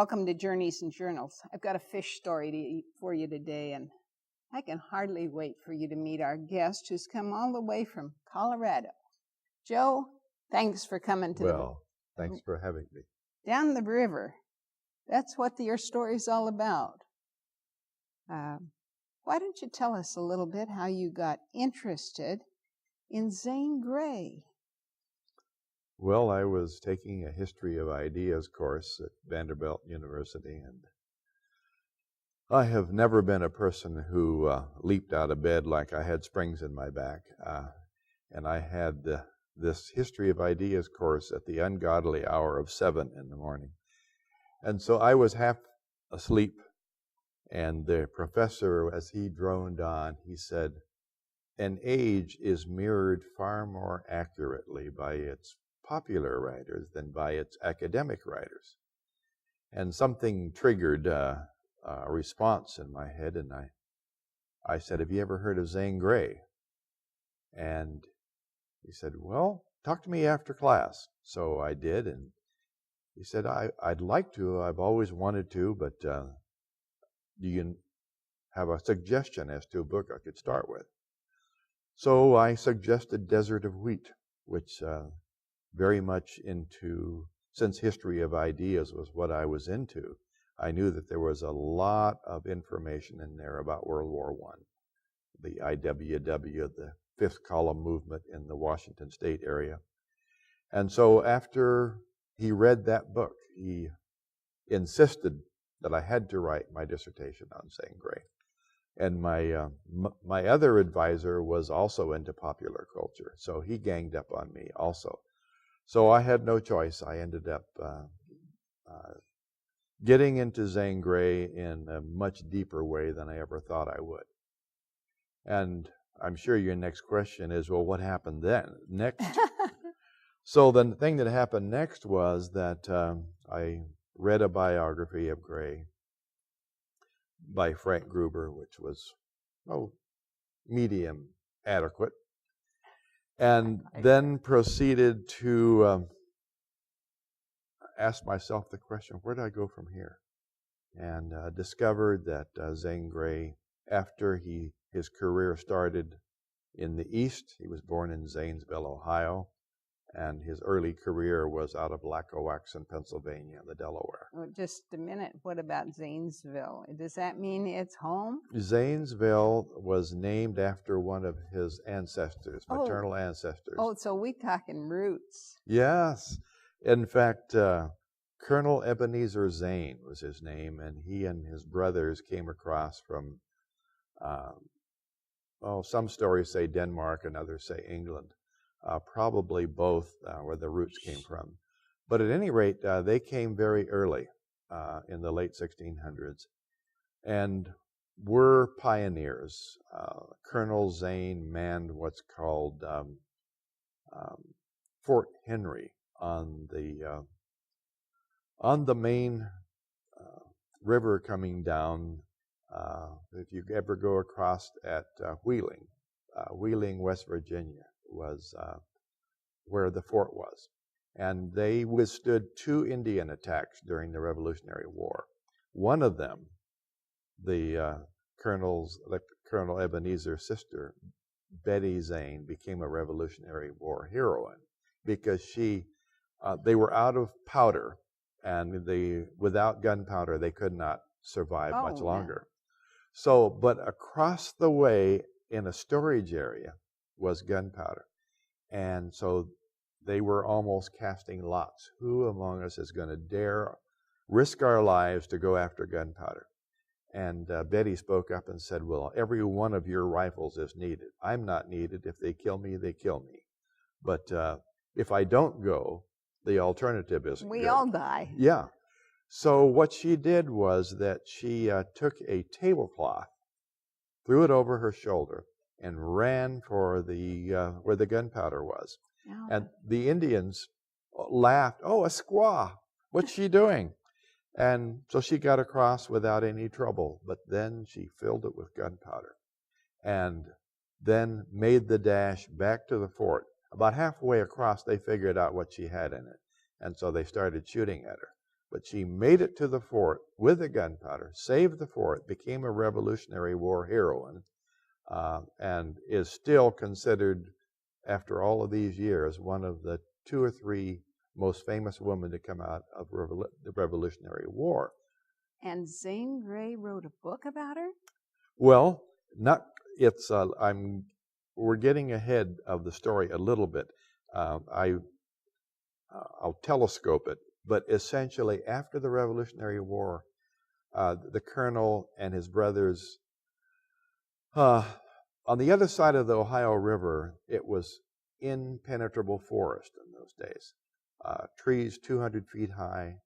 Welcome to Journeys and Journals. I've got a fish story for you today, and I can hardly wait for you to meet our guest who's come all the way from Colorado. Joe, thanks for coming to Well, thanks for having me. Down the river. That's what your story's all about. Why don't you tell us a little bit how you got interested in Zane Grey? Well, I was taking a history of ideas course at Vanderbilt University, and I have never been a person who leaped out of bed like I had springs in my back. And I had this history of ideas course at the ungodly hour of 7 in the morning. And so I was half asleep, and the professor, as he droned on, he said, "An age is mirrored far more accurately by its popular writers than by its academic writers." And something triggered a response in my head, and I said, "Have you ever heard of Zane Grey?" And he said, "Well, talk to me after class." So I did, and he said, I'd like to. I've always wanted to, but do you have a suggestion as to a book I could start with? So I suggested Desert of Wheat, which very much into, since history of ideas was what I was into, I knew that there was a lot of information in there about World War I, the IWW, the fifth column movement in the Washington State area. And so after he read that book, he insisted that I had to write my dissertation on Zane Grey. And my other advisor was also into popular culture, so he ganged up on me also. So I had no choice. I ended up getting into Zane Grey in a much deeper way than I ever thought I would. And I'm sure your next question is, well, what happened then? Next? So the thing that happened next was that I read a biography of Grey by Frank Gruber, which was, medium adequate. And then proceeded to ask myself the question, where do I go from here? And discovered that Zane Grey, after his career started in the East, he was born in Zanesville, Ohio, and his early career was out of Lackawaxen, Pennsylvania, the Delaware. Well, just a minute. What about Zanesville? Does that mean it's home? Zanesville was named after one of his ancestors, maternal ancestors. Oh, so we talking roots. Yes. In fact, Colonel Ebenezer Zane was his name, and he and his brothers came across from, some stories say Denmark and others say England. Probably both where the roots came from. But at any rate, they came very early in the late 1600s and were pioneers. Colonel Zane manned what's called Fort Henry on the main river coming down. If you ever go across at Wheeling, West Virginia, was where the fort was. And they withstood 2 Indian attacks during the Revolutionary War. One of them, the Colonel Ebenezer's sister, Betty Zane, became a Revolutionary War heroine because they were out of powder, and without gunpowder they could not survive much longer. So, but across the way in a storage area was gunpowder. And so they were almost casting lots. Who among us is going to dare risk our lives to go after gunpowder? And Betty spoke up and said, well, every one of your rifles is needed. I'm not needed. If they kill me, they kill me. But if I don't go, the alternative isn't We good. all die. Yeah. So what she did was that she took a tablecloth, threw it over her shoulder, and ran for where the gunpowder was. Oh. And the Indians laughed, "Oh, a squaw, what's she doing?" And so she got across without any trouble, but then she filled it with gunpowder and then made the dash back to the fort. About halfway across, they figured out what she had in it, and so they started shooting at her. But she made it to the fort with the gunpowder, saved the fort, became a Revolutionary War heroine, and is still considered, after all of these years, one of the 2 or 3 most famous women to come out of the Revolutionary War. And Zane Grey wrote a book about her? Well, not. It's. We're getting ahead of the story a little bit. I'll telescope it, but essentially, after the Revolutionary War, the colonel and his brothers, on the other side of the Ohio River, it was impenetrable forest in those days. Trees 200 feet high.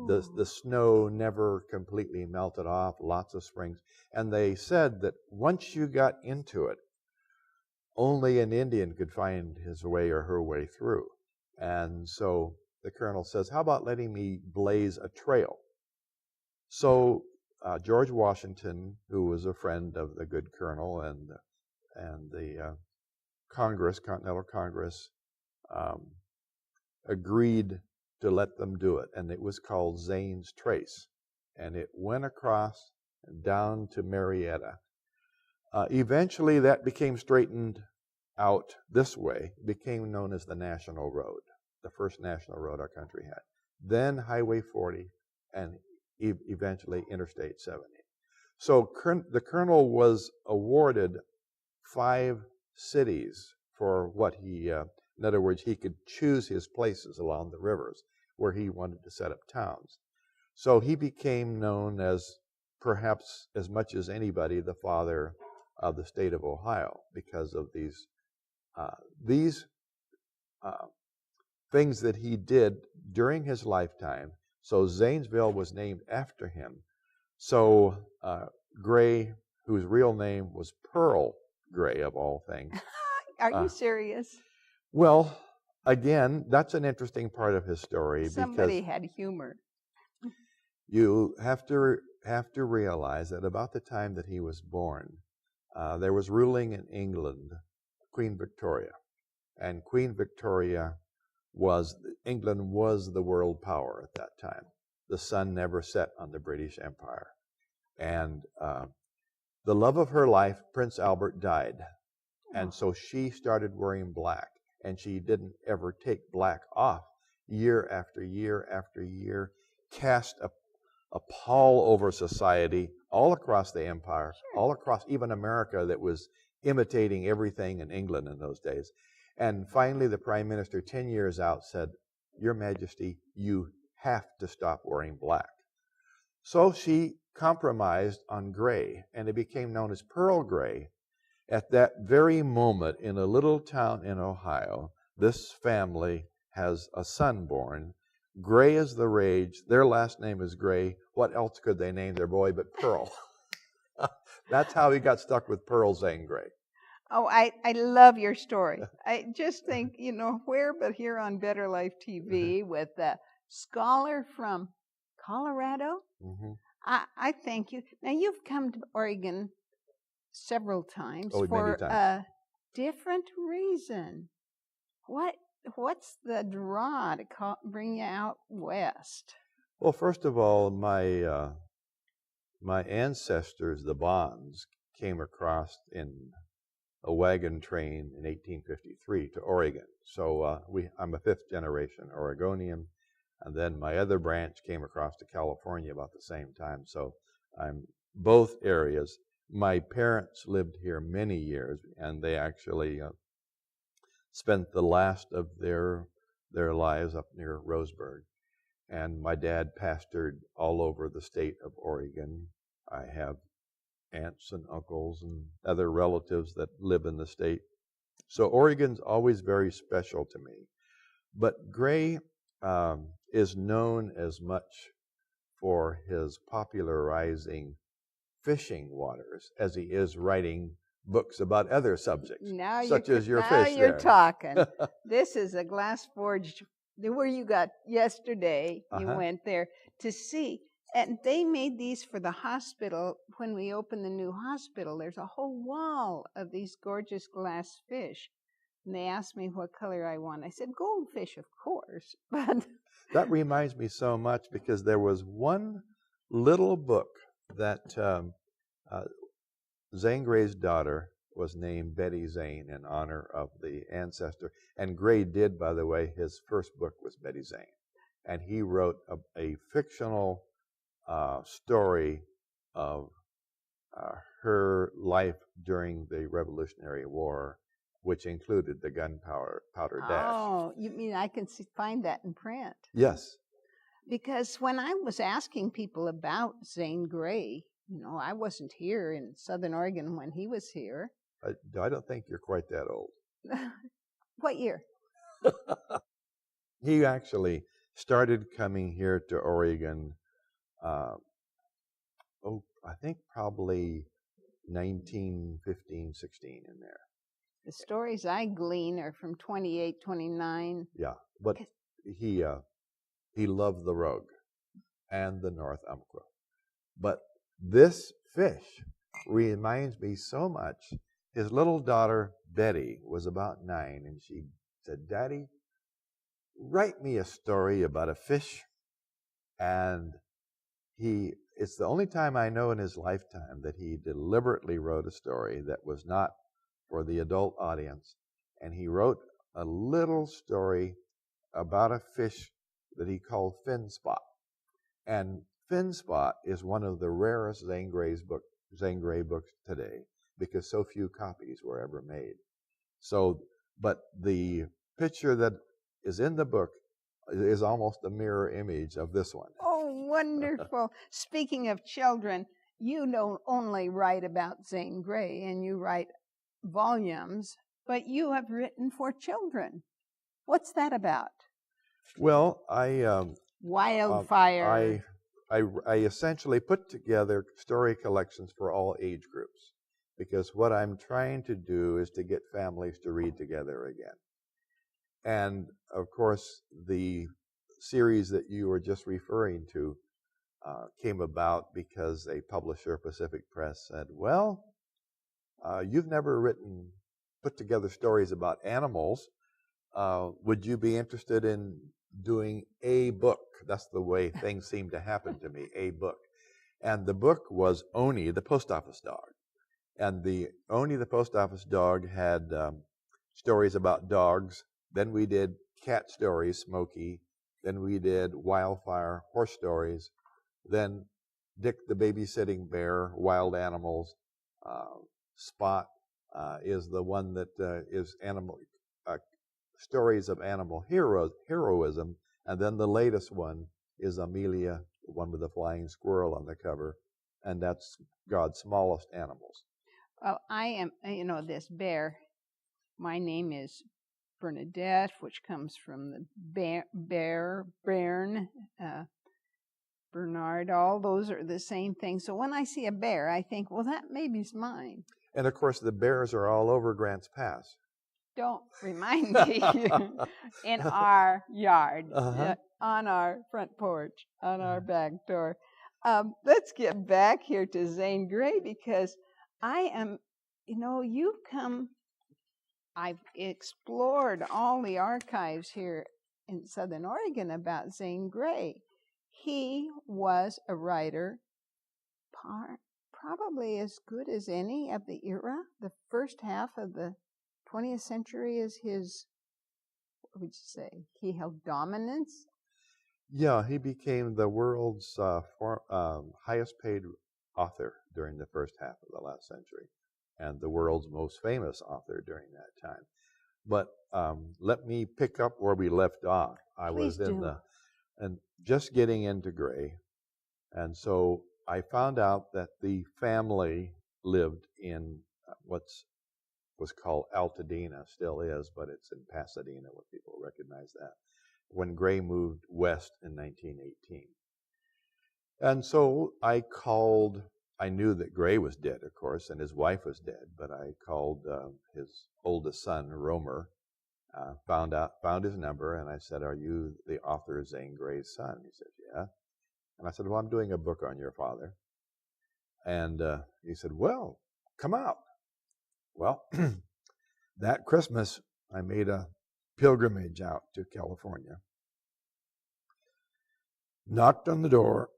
The snow never completely melted off, lots of springs. And they said that once you got into it, only an Indian could find his way or her way through. And so the colonel says, how about letting me blaze a trail? So George Washington, who was a friend of the good colonel and the Continental Congress, agreed to let them do it, and it was called Zane's Trace, and it went across and down to Marietta. Eventually, that became straightened out this way. It became known as the National Road, the first national road our country had. Then Highway 40, and eventually Interstate 70. So the colonel was awarded 5 cities for what he, in other words, he could choose his places along the rivers where he wanted to set up towns. So he became known as, perhaps as much as anybody, the father of the state of Ohio, because of these things that he did during his lifetime. So Zanesville was named after him. So Gray, whose real name was Pearl Gray, of all things. Are you serious? Well, again, that's an interesting part of his story. Somebody because had humor. You have to realize that about the time that he was born, there was ruling in England Queen Victoria, and Queen Victoria England was the world power at that time. The sun never set on the British Empire, and the love of her life, Prince Albert, died, and so she started wearing black, and she didn't ever take black off. Year after year after year, cast a pall over society all across the empire, all across even America, that was imitating everything in England in those days. And finally, the prime minister, 10 years out, said, Your Majesty, you have to stop wearing black. So she compromised on gray, and it became known as Pearl Gray. At that very moment, in a little town in Ohio, this family has a son born. Gray is the rage. Their last name is Gray. What else could they name their boy but Pearl? That's how he got stuck with Pearl Zane Grey. Oh, I love your story. I just think, where but here on Better Life TV with a scholar from Colorado. Mm-hmm. I thank you. Now, you've come to Oregon several times for a different reason. What's the draw to bring you out west? Well, first of all, my ancestors, the Bonds, came across in a wagon train in 1853 to Oregon. So I'm a 5th generation Oregonian, and then my other branch came across to California about the same time. So I'm both areas. My parents lived here many years, and they actually spent the last of their lives up near Roseburg. And my dad pastored all over the state of Oregon. I have aunts and uncles and other relatives that live in the state. So Oregon's always very special to me. But Gray is known as much for his popularizing fishing waters as he is writing books about other subjects, such as your fish there. Now you're talking. This is a Glass Forge where you got yesterday. You went there to see. And they made these for the hospital. When we opened the new hospital, there's a whole wall of these gorgeous glass fish. And they asked me what color I want. I said, goldfish, of course. But That reminds me so much because there was one little book that Zane Grey's daughter was named Betty Zane in honor of the ancestor. And Grey did, by the way, his first book was Betty Zane. And he wrote a fictional story of her life during the Revolutionary War, which included the gunpowder dash. Oh, you mean I can find that in print? Yes. Because when I was asking people about Zane Grey, I wasn't here in Southern Oregon when he was here. I don't think you're quite that old. What year? He actually started coming here to Oregon, I think probably 1915, 16 in there. The stories I glean are from 28, 29. Yeah, but he loved the Rogue and the North Umpqua. But this fish reminds me so much. His little daughter, Betty, was about 9, and she said, "Daddy, write me a story about a fish." And it's the only time I know in his lifetime that he deliberately wrote a story that was not for the adult audience. And he wrote a little story about a fish that he called Fin Spot. And Fin Spot is one of the rarest Zane Grey books today, because so few copies were ever made. But the picture that is in the book is almost a mirror image of this one. Oh, wonderful. Speaking of children, you don't only write about Zane Grey and you write volumes, but you have written for children. What's that about? Well, Wildfire. I essentially put together story collections for all age groups, because what I'm trying to do is to get families to read together again. And of course, the series that you were just referring to came about because a publisher, Pacific Press, said, "Well, you've never put together stories about animals. Would you be interested in doing a book?" That's the way things seem to happen to me, a book. And the book was Oni, the post office dog. And the Oni, the post office dog, had stories about dogs. Then we did cat stories, Smokey. Then we did Wildfire, horse stories. Then Dick the babysitting bear, wild animals. Spot is the one that is animal stories of animal heroism. And then the latest one is Amelia, the one with the flying squirrel on the cover. And that's God's smallest animals. Well, I am, this bear. My name is Bernadette, which comes from the Bairn, Bernard. All those are the same thing. So when I see a bear, I think, well, that maybe's mine. And of course, the bears are all over Grants Pass. Don't remind me. In our yard, on our front porch, on our back door. Let's get back here to Zane Grey, because I am, I've explored all the archives here in Southern Oregon about Zane Grey. He was a writer probably as good as any of the era. The first half of the 20th century is his, what would you say? He held dominance? Yeah, he became the world's highest paid author during the first half of the last century, and the world's most famous author during that time. But let me pick up where we left off. I was and just getting into Grey, and so I found out that the family lived in was called Altadena, still is, but it's in Pasadena where people recognize that, when Grey moved west in 1918. And so I knew that Grey was dead, of course, and his wife was dead, but I called his oldest son, Romer, found his number, and I said, "Are you the author of Zane Grey's son?" He said, "Yeah." And I said, "Well, I'm doing a book on your father." And he said, "Well, come out." Well, that Christmas, I made a pilgrimage out to California. knocked on the door,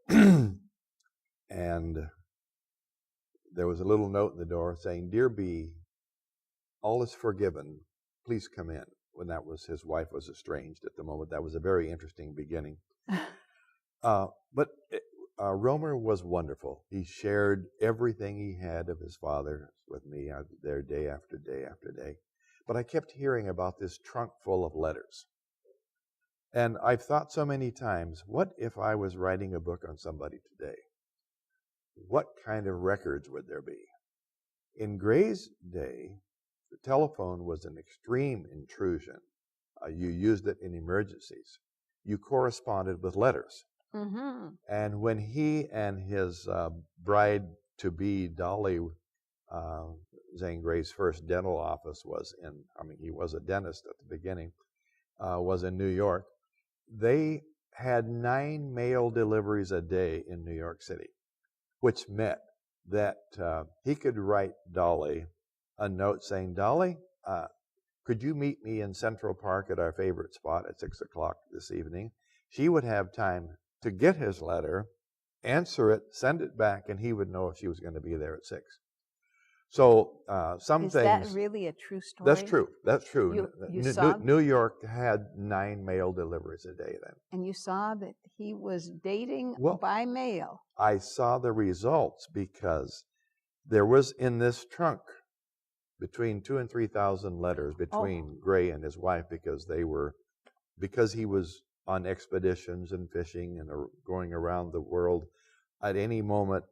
and there was a little note in the door saying, "Dear B, all is forgiven. Please come in." When his wife was estranged at the moment. That was a very interesting beginning. But Romer was wonderful. He shared everything he had of his father with me. I was there day after day after day. But I kept hearing about this trunk full of letters. And I've thought so many times, what if I was writing a book on somebody today? What kind of records would there be? In Gray's day, the telephone was an extreme intrusion. You used it in emergencies. You corresponded with letters. Mm-hmm. And when he and his bride-to-be, Dolly, Zane Gray's first dental office he was a dentist at the beginning, was in New York, they had 9 mail deliveries a day in New York City, which meant that he could write Dolly a note saying, "Dolly, could you meet me in Central Park at our favorite spot at 6 o'clock this evening?" She would have time to get his letter, answer it, send it back, and he would know if she was going to be there at 6. So some Is things... Is that really a true story? That's true. That's true. You saw... New York had 9 mail deliveries a day then. And you saw that he was dating by mail. I saw the results because there was in this trunk between 2,000 and 3,000 letters between Gray and his wife, because he was on expeditions and fishing and going around the world. At any moment,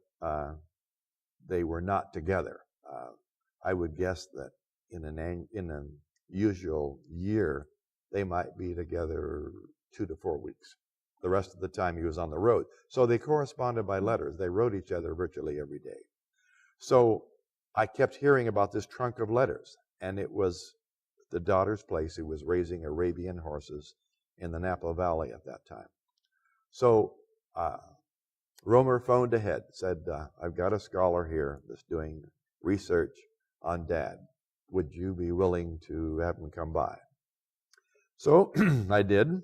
they were not together. I would guess that in an usual year, they might be together 2 to 4 weeks. The rest of the time he was on the road. So they corresponded by letters. They wrote each other virtually every day. So I kept hearing about this trunk of letters, and it was the daughter's place who was raising Arabian horses in the Napa Valley at that time. So Romer phoned ahead, said, "I've got a scholar here that's doing research on Dad. Would you be willing to have him come by?" So I did.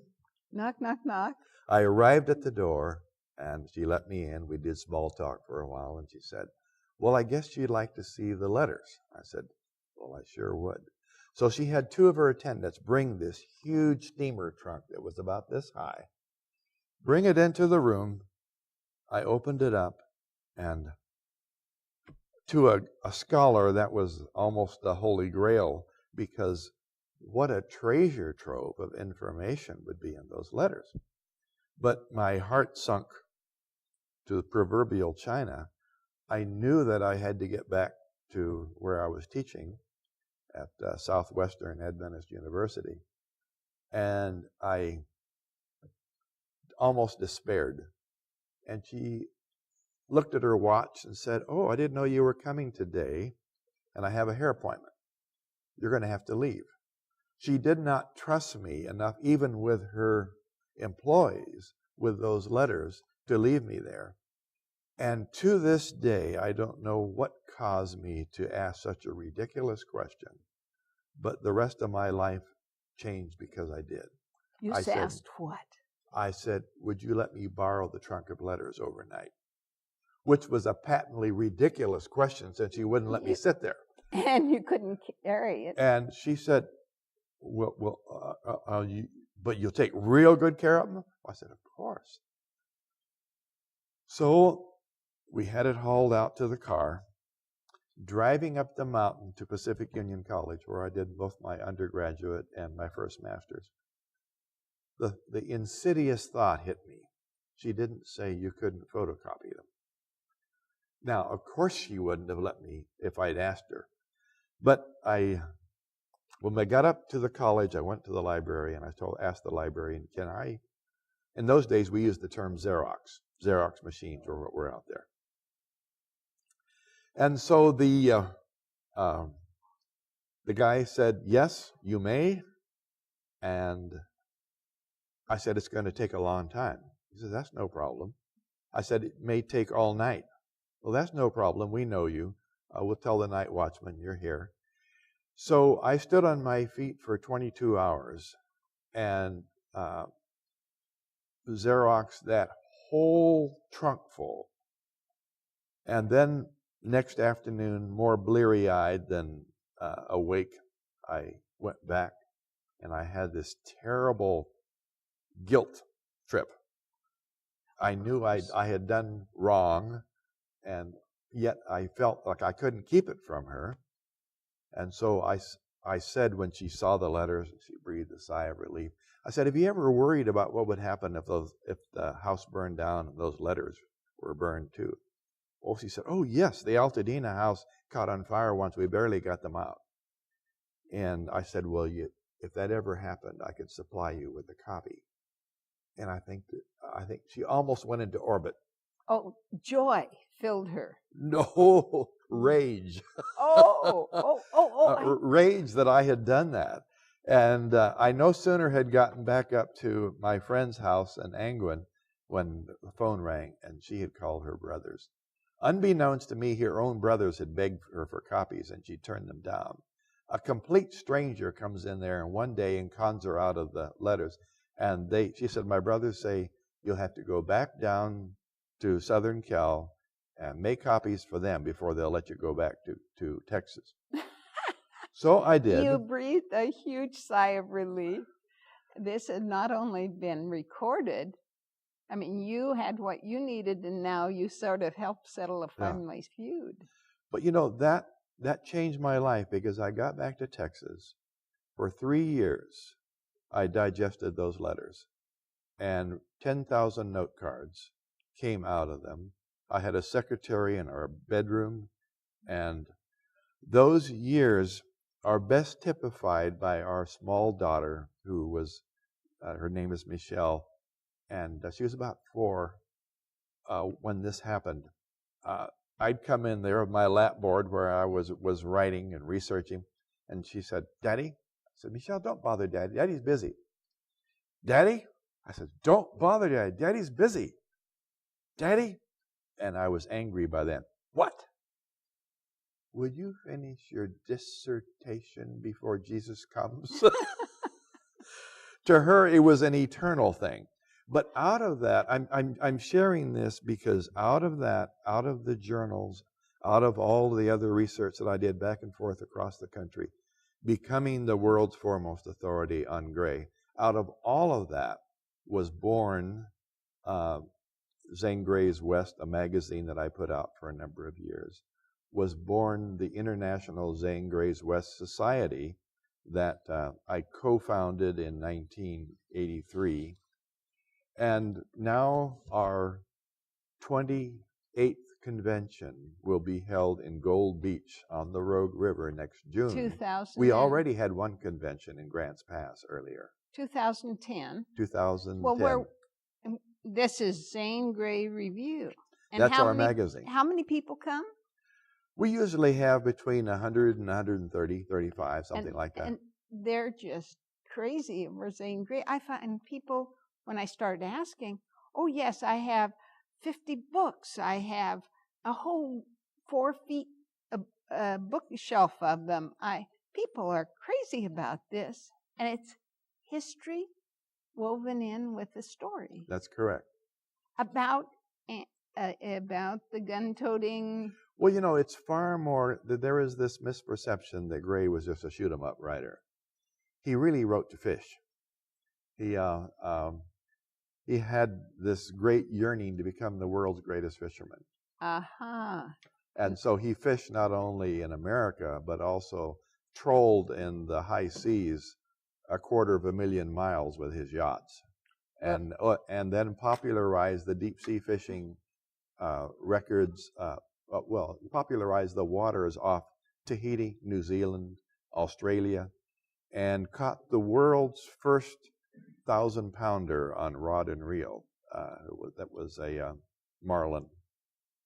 Knock, knock, knock. I arrived at the door, and she let me in. We did small talk for a while, and she said, "Well, I guess you'd like to see the letters." I said, "Well, I sure would." So she had 2 of her attendants bring this huge steamer trunk that was about this high, bring it into the room. I opened it up, and to a scholar, that was almost the holy grail, because what a treasure trove of information would be in those letters. But my heart sunk to the proverbial China. I knew that I had to get back to where I was teaching at Southwestern Adventist University, and I almost despaired. And she looked at her watch and said, "Oh, I didn't know you were coming today, and I have a hair appointment. You're going to have to leave." She did not trust me enough, even with her employees, with those letters, to leave me there. And to this day, I don't know what caused me to ask such a ridiculous question, but the rest of my life changed because I did. You asked what? I said, "Would you let me borrow the trunk of letters overnight?" Which was a patently ridiculous question, since you wouldn't let me sit there. And you couldn't carry it. And she said, but you'll take real good care of them? I said, "Of course." So we had it hauled out to the car, driving up the mountain to Pacific Union College, where I did both my undergraduate and my first master's. The insidious thought hit me. She didn't say you couldn't photocopy them. Now, of course she wouldn't have let me if I'd asked her. But when I got up to the college, I went to the library, and I asked the librarian, "Can I..." In those days, we used the term Xerox. Xerox machines were out there. And so the guy said, "Yes, you may." And I said, "It's going to take a long time." He said, "That's no problem." I said, "It may take all night." "Well, that's no problem. We know you. We'll tell the night watchman you're here." So I stood on my feet for 22 hours and Xerox that whole trunk full. And then next afternoon, more bleary-eyed than awake, I went back, and I had this terrible guilt trip. I knew I had done wrong, and yet I felt like I couldn't keep it from her. And so I said, when she saw the letters, she breathed a sigh of relief. I said, have you ever worried about what would happen if the house burned down and those letters were burned too? Well, she said, oh, yes, the Altadena house caught on fire once. We barely got them out. And I said, well, if that ever happened, I could supply you with a copy. And I think she almost went into orbit. Oh, joy filled her. No, rage. Rage that I had done that. And I no sooner had gotten back up to my friend's house in Angwin when the phone rang, and she had called her brothers. Unbeknownst to me, her own brothers had begged her for copies, and she turned them down. A complete stranger comes in there and one day and cons her out of the letters. And she said, my brothers say you'll have to go back down to Southern Cal and make copies for them before they'll let you go back to Texas. So I did. You breathed a huge sigh of relief. This had not only been recorded, I mean, you had what you needed, and now you sort of helped settle a family's feud. But you know, that changed my life, because I got back to Texas. For 3 years, I digested those letters, and 10,000 note cards came out of them. I had a secretary in our bedroom, and those years are best typified by our small daughter, who was, her name is Michelle, and she was about 4 when this happened. I'd come in there with my lapboard where I was writing and researching, and she said, Daddy? I said, Michelle, don't bother Daddy. Daddy's busy. Daddy? I said, don't bother Daddy. Daddy's busy. Daddy? And I was angry by then. What? Would you finish your dissertation before Jesus comes? To her, it was an eternal thing. But out of that, I'm sharing this because out of that, out of the journals, out of all the other research that I did back and forth across the country, becoming the world's foremost authority on gray, out of all of that was born Zane Gray's West, a magazine that I put out for a number of years, was born the International Zane Gray's West Society that I co-founded in 1983. And now our 28th convention will be held in Gold Beach on the Rogue River next June. 2000. We already had one convention in Grants Pass earlier. 2010. 2010. Well, this is Zane Grey Review. And that's our magazine. How many people come? We usually have between 100 and 130, 35, something like that. And they're just crazy over Zane Grey. I find people, when I started asking, oh, yes, I have 50 books. I have a whole 4 feet bookshelf of them. People are crazy about this. And it's history woven in with the story. That's correct. About the gun-toting. Well, you know, it's far more, there is this misperception that Gray was just a shoot-'em-up writer. He really wrote to fish. He had this great yearning to become the world's greatest fisherman. And so he fished not only in America, but also trolled in the high seas 250,000 miles with his yachts. And then popularized the deep-sea fishing records, popularized the waters off Tahiti, New Zealand, Australia, and caught the world's first 1,000-pounder on rod and reel. That was a marlin.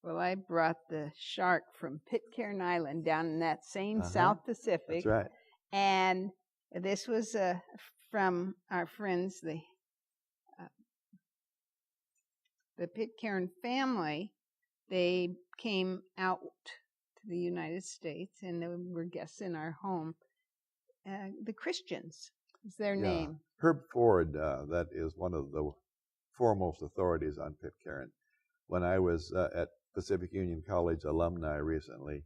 Well, I brought the shark from Pitcairn Island down in that same South Pacific. That's right. And this was from our friends, the Pitcairn family. They came out to the United States, and they were guests in our home. The Christians is their name. Herb Ford, that is one of the foremost authorities on Pitcairn. When I was at Pacific Union College alumni recently,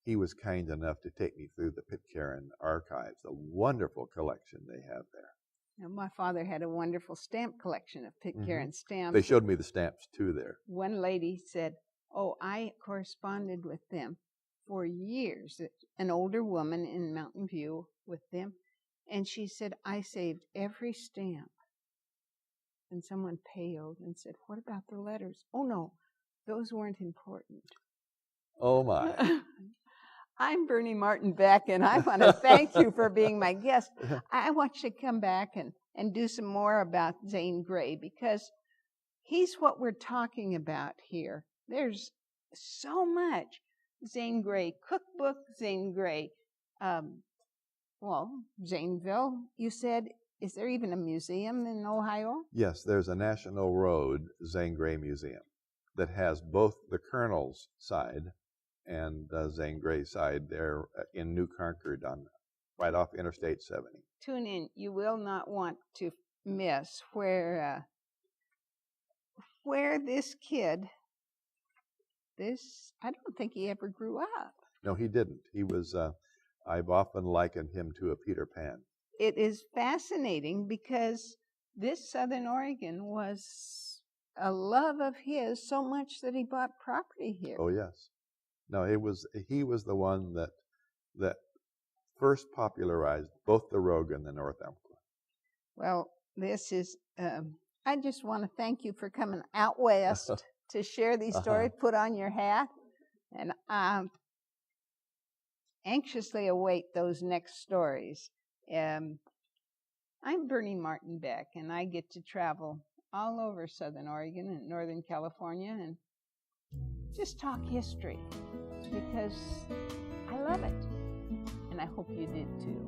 he was kind enough to take me through the Pitcairn archives, a wonderful collection they have there. Now, my father had a wonderful stamp collection of Pitcairn stamps. They showed me the stamps, too, there. One lady said, oh, I corresponded with them for years, an older woman in Mountain View with them, and she said, I saved every stamp. And someone paled and said, what about the letters? Oh, no, those weren't important. Oh, my. I'm Bernie Martin Beck, and I want to thank you for being my guest. I want you to come back and do some more about Zane Grey, because he's what we're talking about here. There's so much. Zane Grey cookbook, Zane Grey, Zaneville, you said. Is there even a museum in Ohio? Yes, there's a National Road Zane Grey Museum that has both the Colonel's side and Zane Grey's side there in New Concord, right off Interstate 70. Tune in. You will not want to miss where this kid, I don't think he ever grew up. No, he didn't. He was, I've often likened him to a Peter Pan. It is fascinating because this Southern Oregon was a love of his so much that he bought property here. Oh, yes. No, he was the one that first popularized both the Rogue and the North Umpqua. Well, this is, I just want to thank you for coming out west to share these stories, put on your hat, and anxiously await those next stories. I'm Bernie Martin Beck, and I get to travel all over Southern Oregon and Northern California and just talk history because I love it, and I hope you did too.